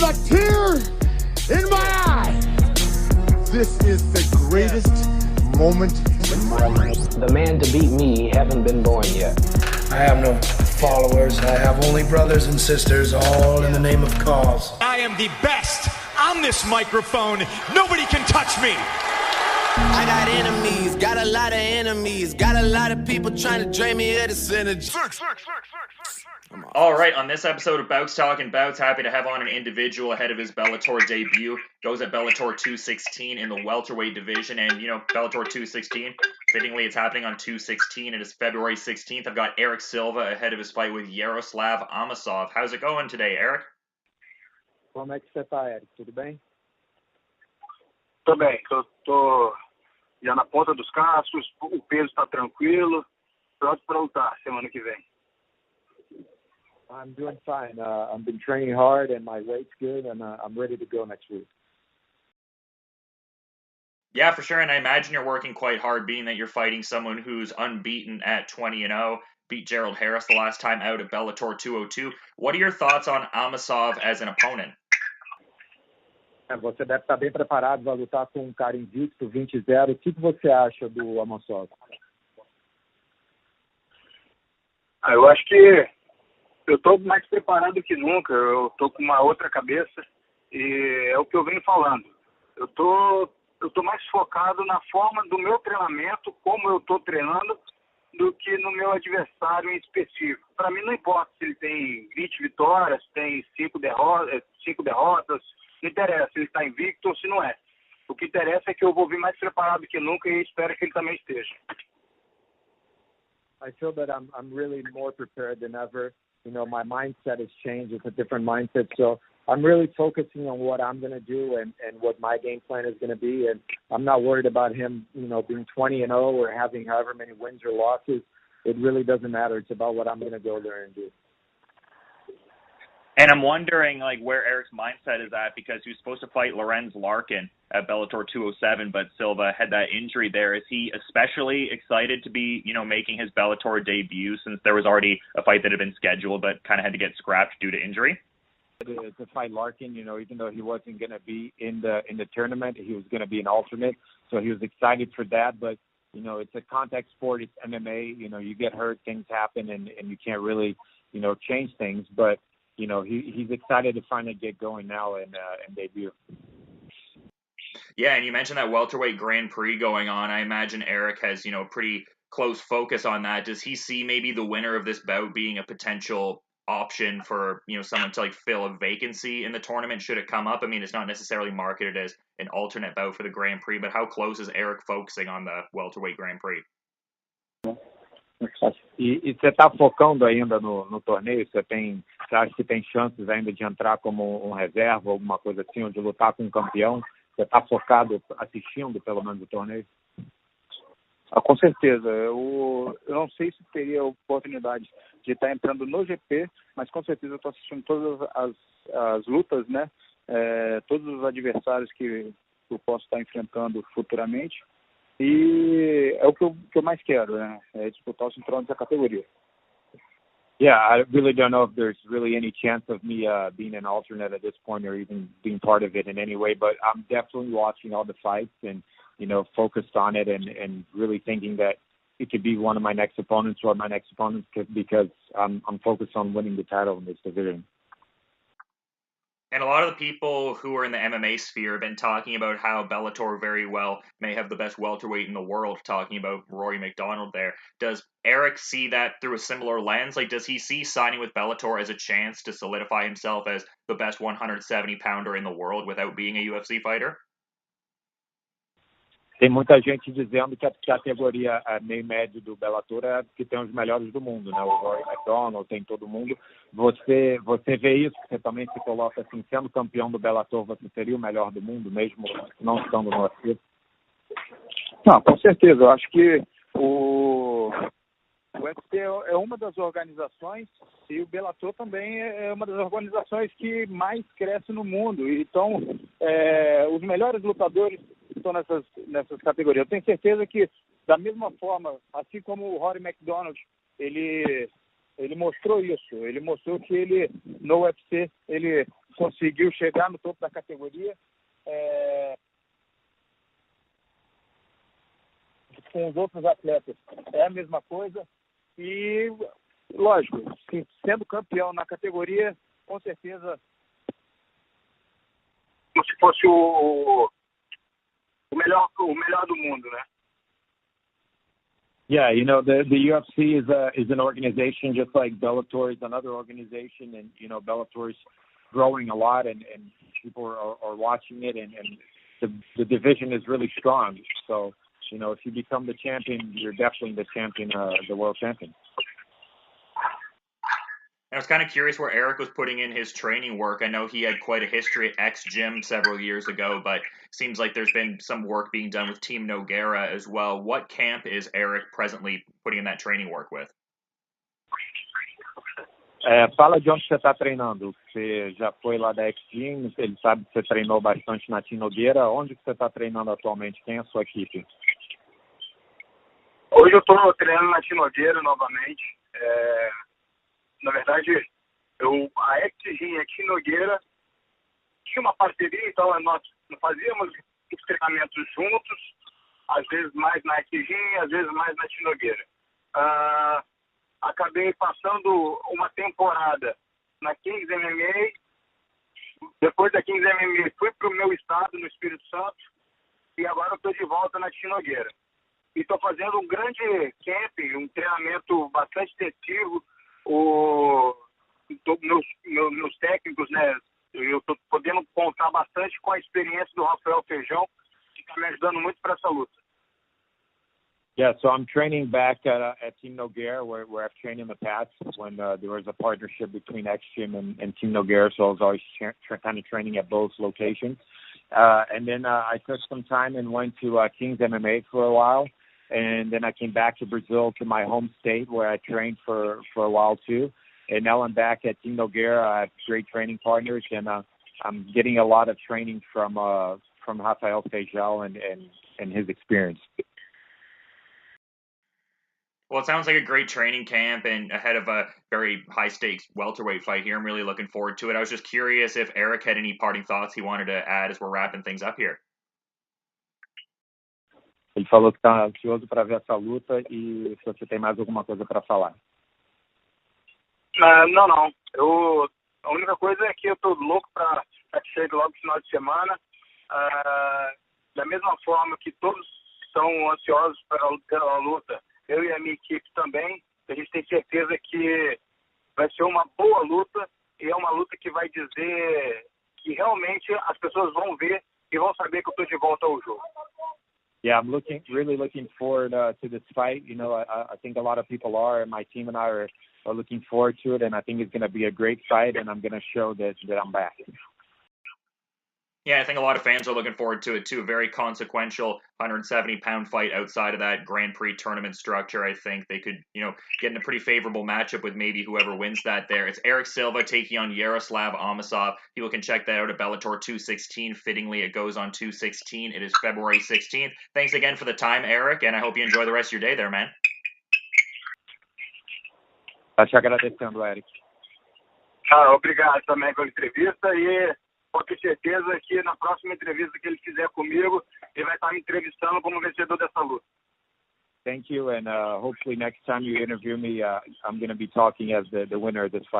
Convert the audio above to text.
a tear in my eye. This is the greatest moment in my life. The man to beat me hasn't been born yet. I have no followers. I have only brothers and sisters, all in the name of cause. I am the best on this microphone. Nobody can touch me. I got enemies, got a lot of enemies, got a lot of people trying to drain me of the synergy. All right, on this episode of Bouts Talking Bouts, happy to have on an individual ahead of his Bellator debut. Goes at Bellator 216 in the welterweight division, and you know, Bellator 216, fittingly it's happening on 216. It is February 16th. I've got Erick Silva ahead of his fight with Yaroslav Amosov. How's it going today, Erick? Como é que você tá, Erick? Tudo bem? Tô bem, tô já na ponta dos cascos, o peso tá tranquilo, pronto para lutar semana que vem. I'm doing fine. I've been training hard and my weight's good and I'm ready to go next week. Yeah, for sure, and I imagine you're working quite hard being that you're fighting someone who's unbeaten at 20-0, beat Gerald Harris the last time out at Bellator 202. What are your thoughts on Amosov as an opponent? Você deve estar bem preparado para lutar com um cara invicto, 20-0. O que você acha do Amosov? Eu acho que eu estou mais preparado que nunca, eu estou com uma outra cabeça e é o que eu venho falando. Eu tô mais focado na forma do meu treinamento, como eu estou treinando, do que no meu adversário em específico. Para mim não importa se ele tem 20 vitórias, se tem 5 derrotas, não interessa se ele está invicto ou se não é. O que interessa é que eu vou vir mais preparado que nunca e espero que ele também esteja. I feel that I'm really more prepared than ever. You know, my mindset has changed. It's a different mindset. So I'm really focusing on what I'm going to do and what my game plan is going to be. And I'm not worried about him, you know, being 20-0 or having however many wins or losses. It really doesn't matter. It's about what I'm going to go there and do. And I'm wondering, like, where Erick's mindset is at, because he was supposed to fight Lorenz Larkin at Bellator 207, but Silva had that injury there. Is he especially excited to be, you know, making his Bellator debut, since there was already a fight that had been scheduled but kind of had to get scrapped due to injury? To fight Larkin, you know, even though he wasn't going to be in the tournament, he was going to be an alternate, so he was excited for that. But you know, it's a contact sport, it's MMA. You know, you get hurt, things happen, and you can't really, you know, change things. But you know, he's excited to finally get going now and debut. Yeah, and you mentioned that welterweight Grand Prix going on. I imagine Erick has, you know, pretty close focus on that. Does he see maybe the winner of this bout being a potential option for, you know, someone to like fill a vacancy in the tournament should it come up? I mean, it's not necessarily marketed as an alternate bout for the Grand Prix, but how close is Erick focusing on the welterweight Grand Prix? E você está focando ainda no torneio? Você acha que tem chances ainda de entrar como um reserva, alguma coisa assim, ou de lutar com um campeão? Você está focado, assistindo pelo menos o torneio? Com certeza. Eu não sei se teria a oportunidade de estar entrando no GP, mas com certeza eu estou assistindo todas as lutas, né? Todos os adversários que eu posso estar enfrentando futuramente. E é o que eu mais quero, né? É disputar o cinturão dessa categoria. Yeah, I really don't know if there's really any chance of me being an alternate at this point or even being part of it in any way, but I'm definitely watching all the fights and, you know, focused on it and really thinking that it could be one of my next opponents or my next opponent because I'm focused on winning the title in this division. And a lot of the people who are in the MMA sphere have been talking about how Bellator very well may have the best welterweight in the world, talking about Rory McDonald there. Does Erick see that through a similar lens? Like, does he see signing with Bellator as a chance to solidify himself as the best 170-pounder in the world without being a UFC fighter? Tem muita gente dizendo que a categoria meio médio do Bellator é que tem os melhores do mundo, né? O Rory McDonald, tem todo mundo. Você vê isso? Você também se coloca assim, sendo campeão do Bellator, você seria o melhor do mundo, mesmo não estando no UFC? Não, com certeza. Eu acho que o UFC é uma das organizações e o Bellator também é uma das organizações que mais cresce no mundo. Então, os melhores lutadores estão nessas categorias. Eu tenho certeza que, da mesma forma, assim como o Rory McDonald, ele mostrou isso. Ele mostrou que ele, no UFC, ele conseguiu chegar no topo da categoria. Com os outros atletas é a mesma coisa. E, lógico, sendo campeão na categoria, com certeza... Como se fosse o melhor do mundo, né? Yeah, you know, the UFC is an organization just like Bellator is another organization, and you know, Bellator is growing a lot, and people are watching it, and the division is really strong. So, you know, if you become the champion, you're definitely the champion, the world champion. I was kind of curious where Erick was putting in his training work. I know he had quite a history at X Gym several years ago, but seems like there's been some work being done with Team Noguiera as well. What camp is Erick presently putting in that training work with? Fala de onde você está treinando. Você já foi lá da X Gym, ele sabe que você treinou bastante na Team Noguiera. Onde você está treinando atualmente? Quem é a sua equipe? Hoje eu estou treinando na Team Noguiera novamente. Na verdade, a X-Gym e a Team Noguiera tinha uma parceria, então nós fazíamos os treinamentos juntos, às vezes mais na X-Gym, às vezes mais na Team Noguiera. Acabei passando uma temporada na Kings MMA, depois da Kings MMA fui para o meu estado, no Espírito Santo, e agora eu estou de volta na Team Noguiera. E estou fazendo um grande camp, um treinamento bastante intensivo. Meus técnicos, né? Eu estou podendo contar bastante com a experiência do Rafael Feijão, que está me ajudando muito para essa luta. Yeah, so I'm training back at Team Noguiera, where I've trained in the past when there was a partnership between X Gym and Team Noguiera, so I was always kind of training at both locations. And then I took some time and went to Kings MMA for a while. And then I came back to Brazil, to my home state, where I trained for a while too. And now I'm back at Team Noguiera. I have great training partners, and I'm getting a lot of training from Rafael Feijão and his experience. Well, it sounds like a great training camp and ahead of a very high-stakes welterweight fight here. I'm really looking forward to it. I was just curious if Erick had any parting thoughts he wanted to add as we're wrapping things up here. Ele falou que está ansioso para ver essa luta e se você tem mais alguma coisa para falar. Não. A única coisa é que eu estou louco para que chegue logo no final de semana. Da mesma forma que todos estão ansiosos pela luta, eu e a minha equipe também. A gente tem certeza que vai ser uma boa luta e é uma luta que vai dizer que realmente as pessoas vão ver e vão saber que eu estou de volta ao jogo. Yeah, I'm really looking forward to this fight. You know, I think a lot of people are, and my team and I are looking forward to it, and I think it's going to be a great fight, and I'm going to show that I'm back. Yeah, I think a lot of fans are looking forward to it too. A very consequential 170-pound fight outside of that Grand Prix tournament structure. I think they could, get in a pretty favorable matchup with maybe whoever wins that there. It's Erick Silva taking on Yaroslav Amosov. People can check that out at Bellator 216. Fittingly, it goes on 216. It is February 16th. Thanks again for the time, Erick, and I hope you enjoy the rest of your day there, man. Tá te agradecendo, Erick. Obrigado também pela entrevista e pode ter certeza que na próxima entrevista que ele fizer comigo, ele vai estar me entrevistando como vencedor dessa luta. Thank you, and hopefully next time you interview me, I'm going to be talking as the winner of this fight.